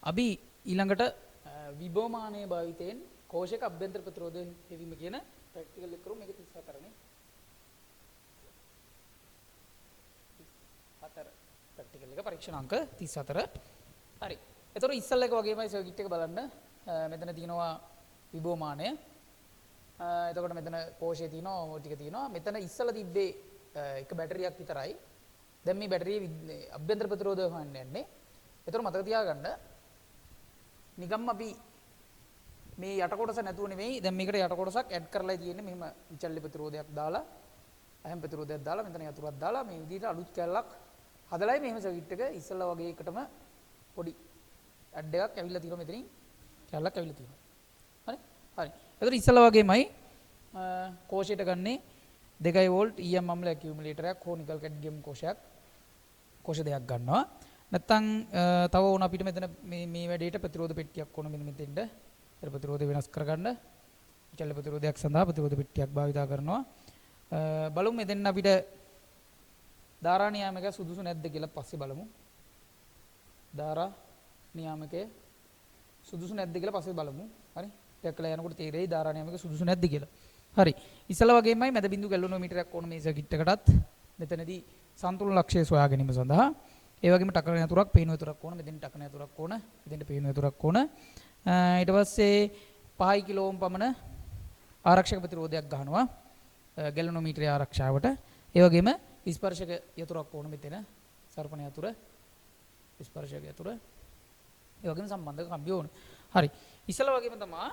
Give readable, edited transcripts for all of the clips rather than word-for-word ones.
අපි ඊළඟට විභවමානයේ භාවිතයෙන් කෝෂයක අභ්‍යන්තර ප්‍රතිරෝධය හෙවීම කියන ප්‍රැක්ටිකල් එක කරමු. මේක 34 නේ. 34 ප්‍රැක්ටිකල් එක පරීක්ෂණාංක 34. හරි. එතකොට ඉස්සල් එක වගේමයි සර්කිට් එක බලන්න. මෙතන තියෙනවා විභවමානය. එතකොට මෙතන කෝෂය තියෙනවා, ඕ ටික තියෙනවා. මෙතන ඉස්සලා තිබ්බේ එක බැටරියක් විතරයි. දැන් මේ බැටරියේ අභ්‍යන්තර ප්‍රතිරෝධය හොයන්න යන්නේ. එතකොට මතක තියාගන්න නිකම්ම අපි මේ යට කොටස නැතුව නෙවෙයි දැන් මේකට යට කොටසක් ඇඩ් කරලා තියෙන්නේ. මෙහෙම විචල්්‍ය ප්‍රතිරෝධයක් දාලා, අහම් ප්‍රතිරෝධයක් දාලා, මෙතන යතුරක් දාලා මේ විදිහට අලුත් කැල්ලක් හදලායි මෙහෙම සර්කිට් එක ඉස්සලා වගේ එකටම පොඩි ඇඩ් එකක් ඇවිල්ලා තියෙනවා. මෙතනින් කැල්ලක් ඇවිල්ලා තියෙනවා. හරි? හරි. එතකොට ඉස්සලා වගේමයි කෝෂයට ගන්නේ 2 වෝල්ට් EM අම්ල ඇකියුමුලේටරයක් හෝ නිකල් කැඩ්මියම් කෝෂ දෙයක් ගන්නවා. නැත්තම් තව ඕන අපිට මෙතන මේ වැඩේට ප්‍රතිරෝධ පෙට්ටියක් ඕන මෙන්න මෙතෙන්ට. ඒතර ප්‍රතිරෝධය වෙනස් කරගන්න විචල්්‍ය ප්‍රතිරෝධයක් සඳහා ප්‍රතිරෝධ පෙට්ටියක් භාවිතා කරනවා. බලමු මෙතෙන් අපිට ධාරා නියාමක සුදුසු නැද්ද කියලා පස්සේ බලමු. ධාරා නියාමකයේ සුදුසු නැද්ද කියලා පස්සේ බලමු. හරි? ටිකක් කළා යනකොට තේරෙයි ධාරා නියාමක සුදුසු නැද්ද කියලා. හරි. ඉස්සලා වගේමයි මැද බිඳු ගැලවනෝමීටරයක් ඕන මේ සර්කිට් එකටත්. මෙතනදී සන්තුලන ලක්ෂය සොයා ගැනීම සඳහා ඒ වගේම ටකරන යතුරක්, පේන යතුරක් ඕන. මෙතෙන් ටකරන යතුරක් ඕන. මෙතෙන්ට පේන යතුරක් ඕන. ඊට පස්සේ 5 කිලෝ ඕම් පමණ ආරක්ෂක ප්‍රතිරෝධයක් ගන්නවා ගැලවනෝමීටරයේ ආරක්ෂාවට. ඒ වගේම ස්පර්ශක යතුරක් ඕන මෙතන. සර්පණ යතුර, ස්පර්ශක යතුර. ඒ වගේම සම්බන්ධක කම්බිය ඕන. හරි. ඉස්සලා වගේම තමයි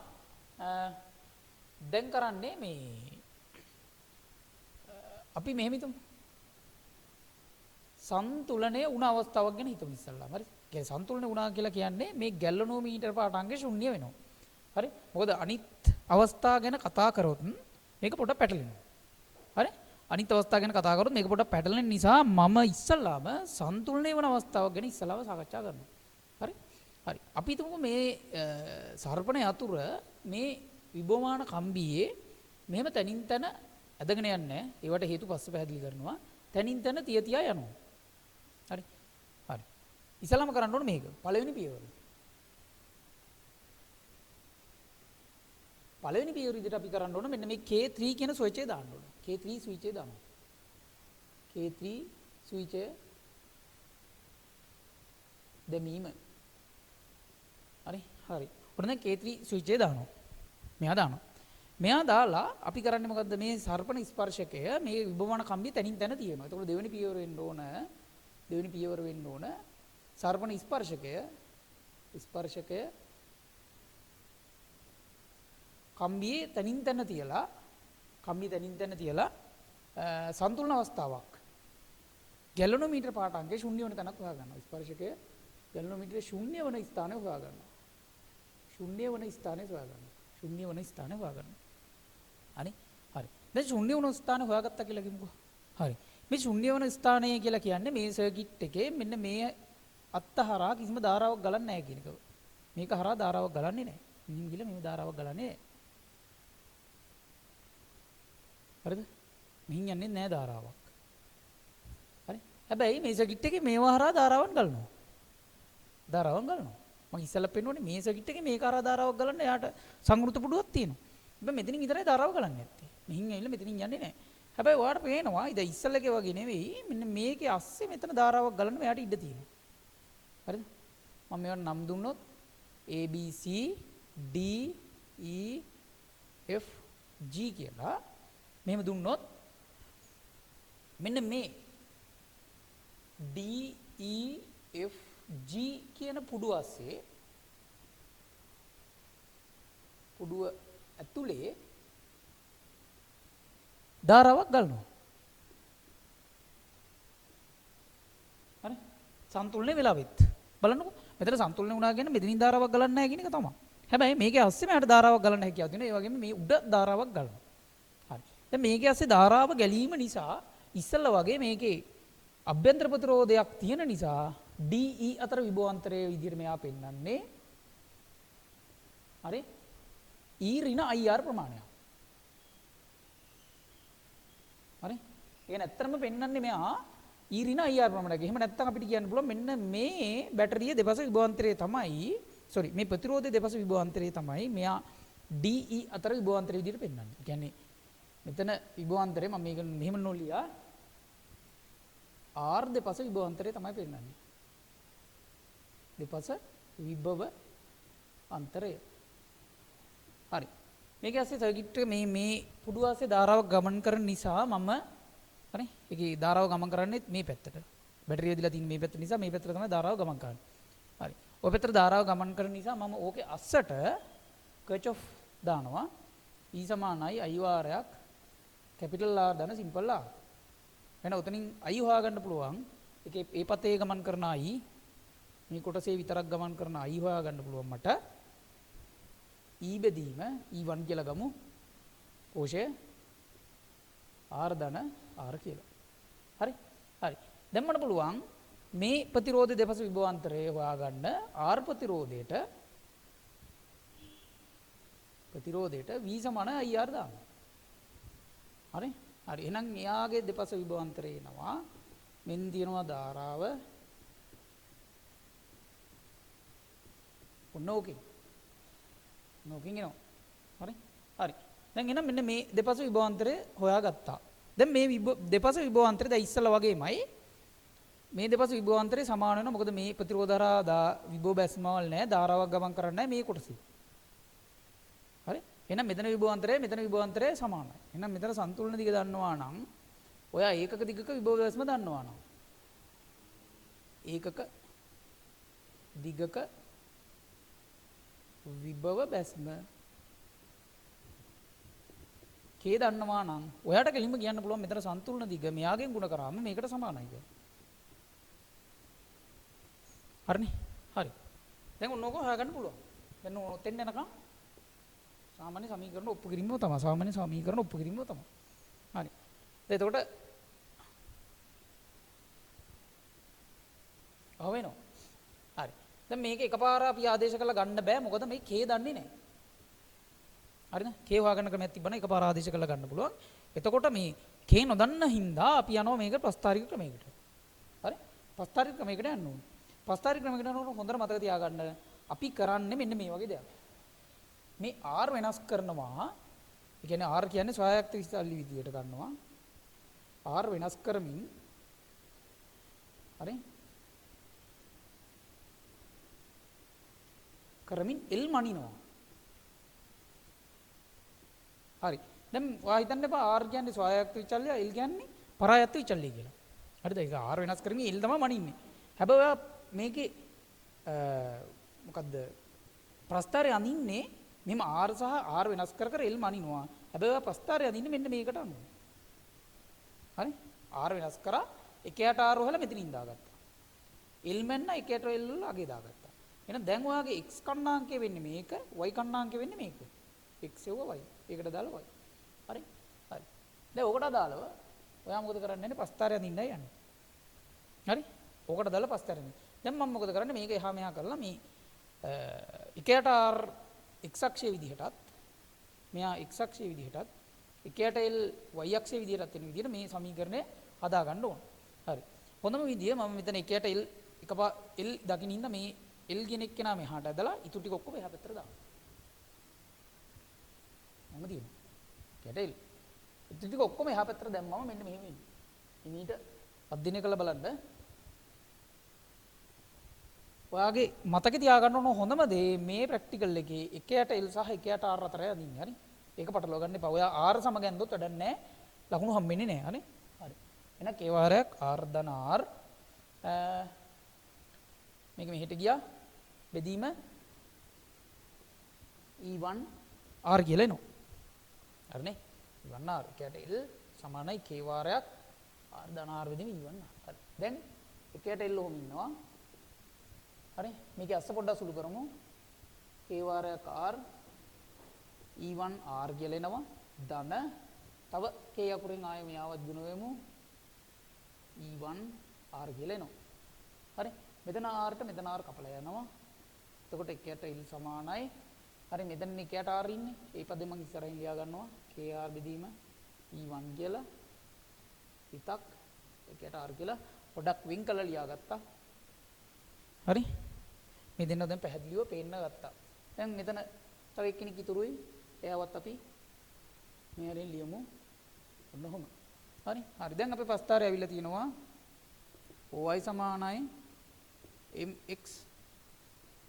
දැන් කරන්නේ මේ අපි මෙහෙම හිතමු. සන්තුලනය වුණ අවස්ථාවක් ගැන හිතමු ඉස්සල්ලාම. හරි. ඒ සන්තුලනය වුණා කියලා කියන්නේ මේ ගැලවනෝමීටර පාඨාංගය ශුන්‍ය වෙනවා. හරි. මොකද අනිත් අවස්ථා ගැන කතා කරොත් මේක පොඩ්ඩක් පැටලෙනවා. හරි. අනිත් අවස්ථා ගැන කතා කරොත් මේක පොඩ්ඩක් පැටලෙන නිසා මම ඉස්සල්ලාම සන්තුලනය වන අවස්ථාවක් ගැන ඉස්සල්ලාම සාකච්ඡා කරනවා. හරි. හරි. අපි හිතමුකෝ මේ සර්පණ යතුර මේ විභවමාන කම්බියේ මෙහෙම තනින් තන ඇදගෙන යන්නේ. ඒවට හේතු පස්සේ පැහැදිලි කරනවා. තනින් තන තියා යනවා. හරි. හරි. ඉස්සලාම කරන්න ඕනේ මේක. පළවෙනි පියවර. පළවෙනි පියවර විදිහට අපි කරන්න ඕනේ මෙන්න මේ K3 කියන ස්විච් එක දාන්න ඕනේ. K3 ස්විච් එක දානවා. K3 ස්විච් එක දැමීම. හරි. හරි. ඔන්න දැන් K3 ස්විච් එක දානවා. මෙයා දානවා. මෙයා දාලා අපි කරන්නේ මොකද්ද? මේ සර්පණ ස්පර්ශකය මේ විභවමාන කම්බිය තනින් තන තියෙනවා. එතකොට දෙවෙනි පියවර වෙන්න ඕන. දෙවෙනි පියවර වෙන්න ඕන. සර්පණ ස්පර්ශකය කම්බියේ තනින් තන තියලා සන්තුලන අවස්ථාවක් ගැලවනෝමීටර පාඨාංගයේ ශුන්‍ය වෙන තැනක් හොයා ගන්නවා. ස්පර්ශකය ගැලවනෝමීටරේ ශුන්‍ය වෙන ස්ථානය හොයා ගන්නවා. ශුන්‍ය වෙන ස්ථානය හොයා ගන්නවා. හරි. හරි. දැන් ශුන්‍ය වුණ ස්ථාන හොයාගත්තා කියලා කිව්වෝ. හරි. මේ ශුන්‍ය වුණ ස්ථානය කියලා කියන්නේ මේ සර්කිට් එකේ මෙන්න මේ අත්තහරා කිසිම ධාරාවක් ගලන්නේ නැහැ කියන එක. මේක හරහා ධාරාවක් ගලන්නේ නැහැ. මෙහින් ගිහලා මේ ධාරාවක් ගලන්නේ නැහැ. හරිද? මෙහින් යන්නේ නැහැ ධාරාවක්. හරි. හැබැයි මේ සර්කිට් එකේ මේවා හරහා ධාරාවන් ගලනවා. මම ඉස්සෙල්ලා පෙන්නුනේ මේ සර්කිට් එකේ මේක හරහා ධාරාවක් ගලන්න එයාට සංවෘත පුඩුවක් තියෙනවා. හැබැයි මෙතනින් විතරයි ධාරාව ගලන්නේ නැත්තේ. මෙහින් ඇවිල්ලා මෙතනින් යන්නේ නැහැ. හැබැයි ඔයාලට පේනවා ඉතින් ඉස්සෙල්ලාගේ වගේ නෙවෙයි මෙන්න මේකේ අස්සේ මෙතන ධාරාවක් ගලන්න එයාට ඉඩ තියෙනවා. හරිද? මම මේවට නම් දුන්නොත් A B C D E F G කියලා මෙහෙම දුන්නොත් මෙන්න මේ D E F G කියන පුඩුව අස්සේ පුඩුව ඇතුලේ ධාරාවක් ගලනවා. හරි? සන්තුලනේ වෙලාවෙත්. බලන්නකෝ. මෙතන සන්තුලනේ වුණා කියන්නේ මෙතනින් ධාරාවක් ගලන්නේ නැහැ කියන එක තමයි. හැබැයි මේකේ අස්සේ මට ධාරාවක් ගලන්න හැකියාව තියෙනවා. ඒ වගේම මේ උඩ ධාරාවක් ගලනවා. හරි. දැන් මේකේ අස්සේ ධාරාව ගැලීම නිසා ඉස්සෙල්ලා වගේ මේකේ අභ්‍යන්තර ප්‍රතිරෝධයක් තියෙන නිසා DE අතර විභවාන්තරයේ විදිහට මෙයා පෙන්වන්නේ. හරි? E ඍණ IR ප්‍රමාණයක්. හරි? ඒ කියන්නේ ඇත්තටම පෙන්වන්නේ මෙයා E ඍණ IR ප්‍රමාණයක්. එහෙම නැත්නම් අපිට කියන්න පුළුවන් මෙන්න මේ බැටරිය දෙපස විභවාන්තරය තමයි sorry මේ ප්‍රතිරෝධයේ දෙපස විභවාන්තරය තමයි මෙයා DE අතර විභවාන්තරය විදිහට පෙන්වන්නේ. ඒ කියන්නේ මෙතන විභවාන්තරය මම මේක මෙහෙම නොලියා R දෙපස විභවාන්තරය තමයි පෙන්වන්නේ. දෙපස විභව අන්තරය. හරි. මේක ඇස්සේ සර්කිට් එක මේ පුඩු ආසේ ධාරාවක් ගමන් කරන නිසා මම හරි ඒකේ ධාරාව ගමන් කරන්නේ මේ පැත්තට. බැටරිය දීලා තියෙන මේ පැත්ත නිසා මේ පැත්තට තමයි ධාරාව ගමන් කරන්නේ. හරි. ඔය පැත්තට ධාරාව ගමන් කරන නිසා මම ඕකේ අස්සට කර්චොෆ් දානවා. E සමානයි I වාරයක් කැපිටල් R දාන සිම්පල් R. එහෙනම් උතනින් I හොයාගන්න පුළුවන්. ඒකේ ඒ පතේ ගමන් කරන I මේ කොටසේ විතරක් ගමන් කරන I හොයාගන්න පුළුවන් මට. E බෙදීම E1 කියලා ගමු. කෝෂය R ධන R කියලා. හරි? හරි. දැන් මට පුළුවන් මේ ප්‍රතිරෝධ දෙපස විභවාන්තරය හොයාගන්න R ප්‍රතිරෝධයට V සමාන IR දාන්න. හරි? හරි. එහෙනම් එයාගේ දෙපස විභවාන්තරය එනවා. මෙන් තියෙනවා ධාරාව. ඔන්නෝකින්. නෝකින් එනවා. හරි? හරි. දැන් එහෙනම් මෙන්න මේ දෙපස විභවාන්තරය හොයාගත්තා. දැන් මේ දෙපස විභවාන්තරය දැන් ඉස්සලා වගේමයි මේ දෙපස විභවාන්තරය සමාන වෙනවා. මොකද මේ ප්‍රතිරෝධ ධාරා විභව බැස්මවල් නැහැ. ධාරාවක් ගමන් කරන්නේ නැහැ මේ කොටසේ. හරි? එහෙනම් මෙතන විභවාන්තරය සමානයි. එහෙනම් මෙතන සන්තුලන දිග දන්නවා නම් ඔයා ඒකක දිගක විභව බැස්ම දන්නවා නම් ඒකක දිගක විභව බැස්ම කේ දන්නවා නම් ඔයාට කෙලින්ම කියන්න පුළුවන් මෙතන සන්තුලන දිග මෙයාගෙන් ගුණ කරාම මේකට සමානයි කියලා. හරිනේ? හරි. දැන් ඔන්නෝක හොයාගන්න පුළුවන්. දැන් ඔතෙන් යනකම් සාමාන්‍ය සමීකරණ ඔප්පු කිරීමම තමයි. හරි. දැන් එතකොට වෙනවා. හරි. දැන් මේක එකපාර අපි ආදේශ කරලා ගන්න බෑ. මොකද මේ K දන්නේ නැහැ. හරිද? K හොයාගන්න ක්‍රමයක් තිබ්බනම් එකපාර ආදේශ කරලා ගන්න පුළුවන්. එතකොට මේ K නොදන්න හින්දා අපි යනවා මේක ප්‍රස්ථාරික ක්‍රමයකට. හරි? ප්‍රස්ථාරික ක්‍රමයකට යන්න ඕනේ. ප්‍රස්ථාරික ක්‍රමයකට යනකොට හොඳට මතක තියාගන්න අපි කරන්නේ මෙන්න මේ වගේ දෙයක්. මේ R වෙනස් කරනවා. ඒ කියන්නේ R කියන්නේ ස්වායක්ත විශාලි විදියට ගන්නවා. R වෙනස් කරමින් හරි? කරමින් L මනිනවා. හරි. දැන් ඔයා හිතන්න එපා R කියන්නේ ස්වායක්ත විචල්‍ය L කියන්නේ පරායත්ත විචල්‍ය කියලා. හරිද? ඒක R වෙනස් කරමින් L තමයි මනින්නේ. හැබැයි ඔයා මේකේ මොකද්ද ප්‍රස්ථාරය අඳින්නේ මෙම R සහ R වෙනස් කර කර L මනිනවා. හැබැයි ඔයා ප්‍රස්ථාරය අඳින්නේ මෙන්න මේකට අනුව. හරි? R වෙනස් කරා එකයට R හොයලා මෙතනින් දාගත්තා. L මෙන්න එකයට L වල අගේ දාගත්තා. එහෙනම් දැන් ඔයාගේ x කණ්ණාංකය වෙන්නේ මේක, y කණ්ණාංකය වෙන්නේ මේක. x එවුව y. ඒකට දාලා y. හරි? හරි. දැන් ඔකට දාලව ඔයා මොකද කරන්නේ? ප්‍රස්ථාරය අඳින්නයි යන්නේ. හරි? ඔකට දාලා ප්‍රස්ථාරය අඳින්න. දැන් මම මොකද කරන්නේ? මේක එහා මෙහා කරලා මේ එකයට r x අක්ෂයේ විදිහටත් මෙයා x අක්ෂයේ විදිහටත් එකයට l y අක්ෂයේ විදිහටත් වෙන විදිහට මේ සමීකරණය හදා ගන්න ඕන. හරි. හොඳම විදිය මම මෙතන එකයට l එකපා l දකින්න ඉන්න මේ L කියන එක්කෙනා මෙහාට ඇදලා ඉතුරු ටික ඔක්කොම එහා පැත්තට දාන්න. මොනවද තියෙන්නේ? කැට L. ඉතුරු ටික ඔක්කොම එහා පැත්තට දැම්මම මෙන්න මෙහෙම එන්නේ. ඉමීට අධ්‍යයනය කරලා බලන්න. ඔයාගේ මතකේ තියාගන්න ඕන හොඳම දේ මේ ප්‍රැක්ටිකල් එකේ එකයට L සහ එකයට R අතර යදින්නේ. හරි? ඒක පටලවා ගන්න එපා. ඔයා R සමග ඇන්දොත් වැඩක් නැහැ. ලකුණු හම්බෙන්නේ නැහැ. හරි? හරි. එහෙනම් K වාරයක් R ධන R මේක මෙහෙට ගියා. බෙදීම E1 R කියලා එනවා. හරිනේ? E1 R එකයට L සමානයි K වාරයක් R ධන R බෙදීම E1 R. හරි. දැන් එකයට L ඔහොම ඉන්නවා. හරි? මේක අස්ස පොඩ්ඩක් සුළු කරමු. K වාරයක් R E1 R කියලා එනවා. ධන තව K අකුරෙන් ආයෙ මෙයාවත් ගුණ වෙමු. E1 R කියලා එනවා. හරි? මෙතන R ට මෙතන R කපලා යනවා. එතකොට එකයට L සමානයි. හරි මෙතන එකයට R ඉන්නේ. ඒ පදේ මම ඉස්සරහින් ලියා ගන්නවා. KR බෙදීම E1 කියලා. පිටක් එකයට R කියලා. පොඩක් වින් කරලා ලියාගත්තා. හරි? මේ දෙන්න දැන් පැහැදිලිව පේන්න ගත්තා. දැන් මෙතන තව එක්කෙනෙක් ඉතුරුයි. එයාවත් අපි මේ හරින් ලියමු. ඔන්න ඔහොම. හරි? හරි. දැන් අපේ ප්‍රස්ථාරය ඇවිල්ලා තියෙනවා OI සමානයි mx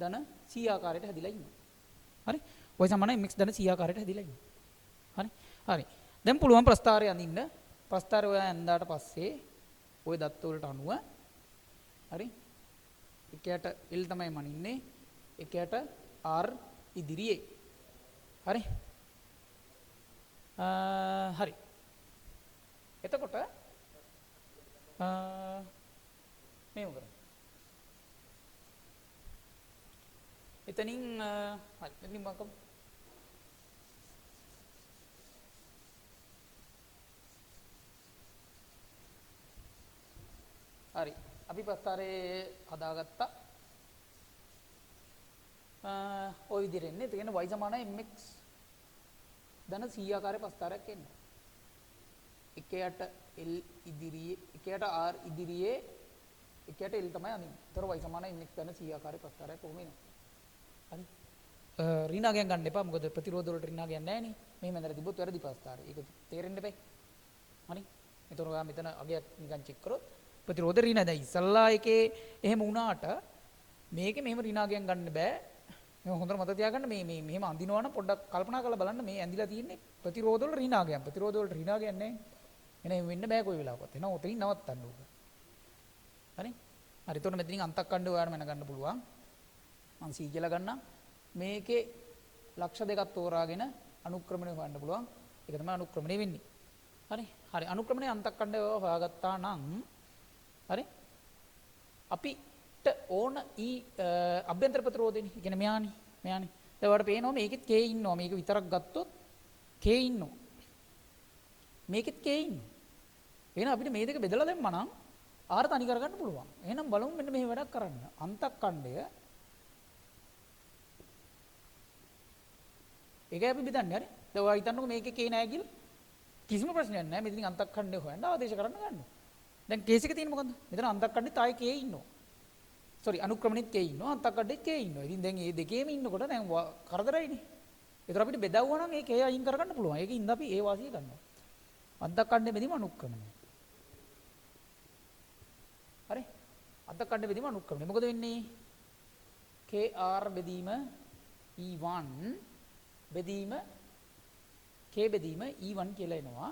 ධන c ආකාරයට හැදිලා ඉන්නවා. හරි? OI සමානයි mx ධන c ආකාරයට හැදිලා ඉන්නවා. හරි? හරි. දැන් පුළුවන් ප්‍රස්ථාරය අඳින්න. ප්‍රස්ථාරය ඔයා ඇඳාට පස්සේ ওই දත්ත වලට අනුව හරි? එකයට L තමයි මනින්නේ. එකයට R ඉදිරියේ. හරි? හරි. එතකොට මේව කරමු. එතනින් හරි එතනින් මම හරි අපි ප්‍රස්ථාරයේ හදාගත්තා. ඔය විදිහට එන්නේ. ඒ කියන්නේ y සමානයි mx ධන c ආකාරයේ ප්‍රස්ථාරයක් එන්නේ. එකයට L ඉදිරියේ එකයට R ඉදිරියේ එකයට L තමයි අනින්නේ. ඒතර y සමානයි mx ධන c ආකාරයේ ප්‍රස්ථාරයක් කොහොම එනවා. හරි. ඍණාගයන් ගන්න එපා. මොකද ප්‍රතිරෝධ වලට ඍණාගයන් නැහැ නේ. මෙහෙම ඇඳලා තිබ්බොත් වැරදි ප්‍රස්ථාරය. ඒක තේරෙන්න බෑ. හරි. ඒතර ඔයා මෙතන අගයක් නිකන් චෙක් කරොත් ප්‍රතිරෝධ ඍණ දැන් ඉස්සල්ලා එකේ එහෙම වුණාට මේකේ මෙහෙම ඍණාගයන් ගන්න බෑ. මේ හොඳට මතක තියාගන්න මේ මෙහෙම අඳිනවා නම් පොඩ්ඩක් කල්පනා කරලා බලන්න මේ ඇඳිලා තියෙන්නේ ප්‍රතිරෝධ වල ඍණාගයන්. ප්‍රතිරෝධ වල ඍණාගයන් නැහැ. එහෙනම් වෙන්න බෑ කොයි වෙලාවකවත්. එහෙනම් ඔතනින් නවත්තන්න ඕක. හරි? හරි. එතකොට මෙතනින් අන්තක්කණ්ඩ ඔයාලම මන ගන්න පුළුවන්. මම C කියලා ගන්නම්. මේකේ ලක්ෂ දෙකක් තෝරාගෙන අනුක්‍රමණය හොයන්න පුළුවන්. ඒක තමයි අනුක්‍රමණය වෙන්නේ. හරි? හරි. අනුක්‍රමණය අන්තක්කණ්ඩ හොයාගත්තා නම් හරි? අපිට ඕන අභ්‍යන්තර ප්‍රතිරෝධෙනේ. ඒ කියන්නේ මෙයානේ. දැන් ඔයාලට පේනවා මේකෙත් K ඉන්නවා. මේක විතරක් ගත්තොත් K ඉන්නවා. මේකෙත් K ඉන්නවා. එහෙනම් අපිට මේ දෙක බෙදලා දැම්මා නම් R තනි කරගන්න පුළුවන්. එහෙනම් බලමු මෙන්න මෙහෙම වැඩක් කරන්න. අන්තක්කණ්ඩය ඒකයි අපි බෙදන්නේ. හරි? දැන් ඔයා හිතන්නකෝ මේකේ K නැහැ කියලා. කිසිම ප්‍රශ්නයක් නැහැ. මෙතනින් අන්තක්කණ්ඩය හොයන්න ආදේශ කරන්න ගන්නවා. දැන් කේස් එක තියෙන්නේ මොකද්ද? මෙතන අන්තක්කණ්ඩෙත් ආයේ K ඉන්නවා. සෝරි අනුක්‍රමණෙත් K ඉන්නවා. අන්තක්කණ්ඩෙත් K ඉන්නවා. ඉතින් දැන් මේ දෙකේම ඉන්නකොට දැන් කරදරයිනේ. ඒතර අපිට බෙදවුවා නම් ඒ K අයින් කරගන්න පුළුවන්. ඒකින්ද අපි ඒ වාසිය ගන්නවා. අන්තක්කණ්ඩෙ බෙදීම අනුක්‍රමණය. හරි? අන්තක්කණ්ඩෙ බෙදීම අනුක්‍රමණය. මොකද වෙන්නේ? KR බෙදීම E1 බෙදීම K බෙදීම E1 කියලා එනවා.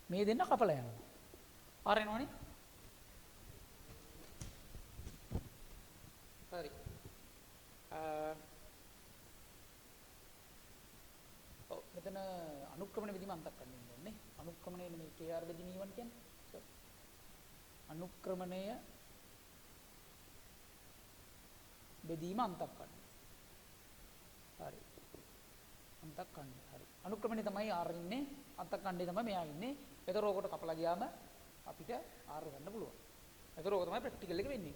මේ දෙන්න කපලා යනවා. R එනවනේ. හරි. මෙතන අනුක්‍රමණය බෙදීම අන්තක්කණ්ඩ ඉන්නේ. අනුක්‍රමණය නෙමෙයි KR බෙදීම E1 කියන්නේ. අනුක්‍රමණය බෙදීම අන්තක්කණ්ඩ. හරි. අන්තක්කණ්ඩ. හරි. අනුක්‍රමණය තමයි R ඉන්නේ. අන්තක්කණ්ඩේ තමයි මෙයා ඉන්නේ. ඒතර ඕකට කපලා ගියාම අපිට R ගන්න පුළුවන්. ඒතර ඕක තමයි ප්‍රැක්ටිකල් එක වෙන්නේ.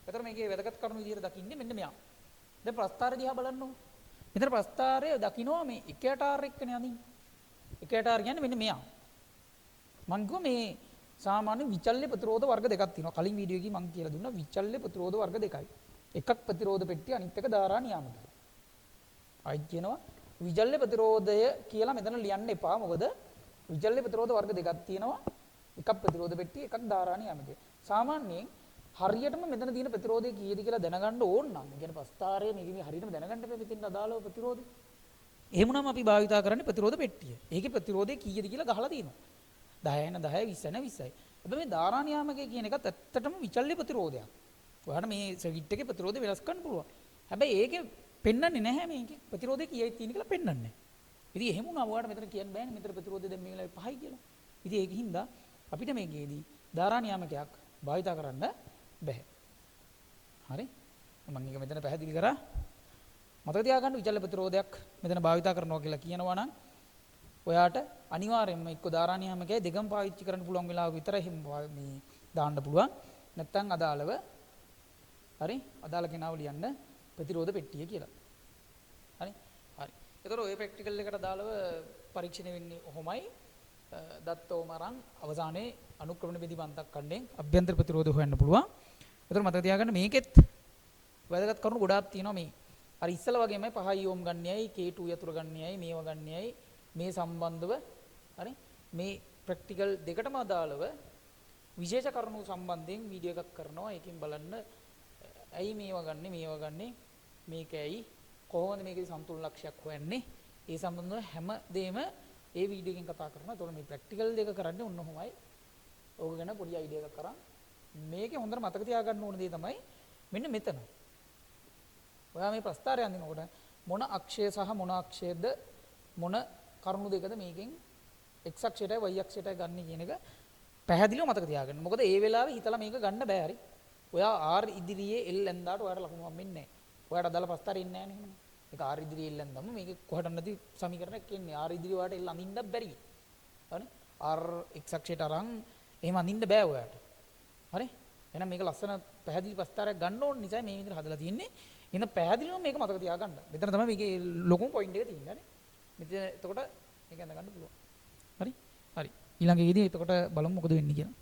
ඒතර මේකේ වැදගත් කරුණු විදිහට දකින්නේ මෙන්න මෙයා. දැන් ප්‍රස්ථාරය දිහා බලන්න ඕන. මෙතන ප්‍රස්ථාරය දකින්නවා මේ එකයට R එක්කනේ අදින්නේ. එකයට R කියන්නේ මෙන්න මෙයා. මං කිව්වා මේ සාමාන්‍ය විචල්්‍ය ප්‍රතිරෝධ වර්ග දෙකක් තියෙනවා. කලින් වීඩියෝ එකේ මං කියලා දුන්නා විචල්්‍ය ප්‍රතිරෝධ වර්ග දෙකයි. එකක් ප්‍රතිරෝධ පෙට්ටිය අනිත් එක ධාරා නියාමකය. ආයි කියනවා විචල්්‍ය ප්‍රතිරෝධය කියලා මෙතන ලියන්න එපා. මොකද විචල්්‍ය ප්‍රතිරෝධ වර්ග දෙකක් තියෙනවා. එකක් ප්‍රතිරෝධ පෙට්ටිය එකක් ධාරා නියාමකය. සාමාන්‍යයෙන් හරියටම මෙතන තියෙන ප්‍රතිරෝධය කීයද කියලා දැනගන්න ඕන නම් කියන්නේ ප්‍රස්ථාරයේ මේකේ හරියටම දැනගන්න බෑ මෙතෙන් අදාළව ප්‍රතිරෝධය. එහෙමනම් අපි භාවිතා කරන්නේ ප්‍රතිරෝධ පෙට්ටිය. ඒකේ ප්‍රතිරෝධය කීයද කියලා ගහලා තියෙනවා. 10 න 10 20 න 20යි. හැබැයි මේ ධාරා නියාමකය කියන එකත් ඇත්තටම විචල්්‍ය ප්‍රතිරෝධයක්. ඔයාලට මේ සර්කිට් එකේ ප්‍රතිරෝධය වෙනස් කරන්න පුළුවන්. හැබැයි ඒකේ පෙන්වන්නේ නැහැ මේකේ ප්‍රතිරෝධය කීයයි තියෙන කියලා පෙන්වන්නේ නැහැ. ඉතින් එහෙම වුණා ඔයාලට මෙතන කියන්න බෑනේ මෙතන ප්‍රතිරෝධය දැන් මේ වෙලාවේ 5යි කියලා. ඉතින් ඒකින්ද අපිට මේකේදී ධාරා නියාමකයක් භාවිතා කරන්න බැහැ. හරි? මම ඒක මෙතන පැහැදිලි කරා. මතක තියාගන්න විචල්්‍ය ප්‍රතිරෝධයක් මෙතන භාවිතා කරනවා කියලා කියනවා නම් ඔයාට අනිවාර්යයෙන්ම එක්ක ධාරා නියාමකය දෙකම පාවිච්චි කරන්න පුළුවන් වෙලාවක විතරයි මේ දාන්න පුළුවන්. නැත්නම් අදාළව හරි? අදාළ කෙනාව ලියන්න ප්‍රතිරෝධ පෙට්ටිය කියලා. හරි? හරි. ඒතර ඔය ප්‍රැක්ටිකල් එකට අදාළව පරීක්ෂණය වෙන්නේ කොහොමයි? දත්තෝමරන් අවසානයේ අනුක්‍රමණ බෙදීමන්තක් කණ්ඩෙන් අභ්‍යන්තර ප්‍රතිරෝධ හොයන්න පුළුවන්. ඒතර මතක තියාගන්න මේකෙත් වැදගත් කරුණු ගොඩාක් තියෙනවා මේ. අර ඉස්සලා වගේමයි 5 ඕම් ගන්නයයි K2 යතුරු ගන්නයයි මේව ගන්නයයි මේ සම්බන්ධව හරි මේ ප්‍රැක්ටිකල් දෙකටම අදාළව විශේෂ කරුණු සම්බන්ධයෙන් වීඩියෝ එකක් කරනවා. ඒකෙන් බලන්න ඇයි මේව ගන්නෙ මේකයි කොහොමද මේකේ සම්තුලන ලක්ෂයක් හොයන්නේ ඒ සම්බන්ධව හැමදේම ඒ වීඩියෝ එකෙන් කතා කරනවා. ඒතකොට මේ ප්‍රැක්ටිකල් දෙක කරන්නේ ඔන්න ඔහොමයි. ඕක ගැන පොඩි අයිඩියා එකක් කරන් මේකේ හොඳට මතක තියාගන්න ඕන දේ තමයි මෙන්න මෙතන. ඔයා මේ ප්‍රස්තාරය අඳිනකොට මොන අක්ෂය සහ මොන අක්ෂයද මොන කරුණු දෙකද මේකෙන් x අක්ෂයටයි y අක්ෂයටයි ගන්න කියන එක පැහැදිලිව මතක තියාගන්න. මොකද ඒ වෙලාවේ හිතලා මේක ගන්න බෑ හරි. ඔයා r ඉදිරියේ l ඇඳාට ඔයාලට ලකුණු හම්බෙන්නේ නැහැ. ඔයාට අදාළ ප්‍රස්තාරය ඉන්නේ නැහැ නේ. ඒක r ඉදිරියේ l ඇඳාම මේක කොහට නැති සමීකරණයක් එන්නේ. r ඉදිරිය ඔයාට l අඳින්න බැරි. හරි? r x අක්ෂයට අරන් එහෙම අඳින්න බෑ ඔයාට. හරි? එහෙනම් මේක ලස්සන පැහැදිලි ප්‍රස්තාරයක් ගන්න ඕන නිසා මේ විදිහට හදලා තියෙන්නේ. එහෙනම් පැහැදිලිවම මේක මතක තියාගන්න. මෙතන තමයි මේකේ ලොකුම පොයින්ට් එක තියෙන්නේ. හරි? මෙතන එතකොට මේක අඳ ගන්න පුළුවන්. හරි? හරි. ඊළඟ එකේදී එතකොට බලමු මොකද වෙන්නේ කියලා.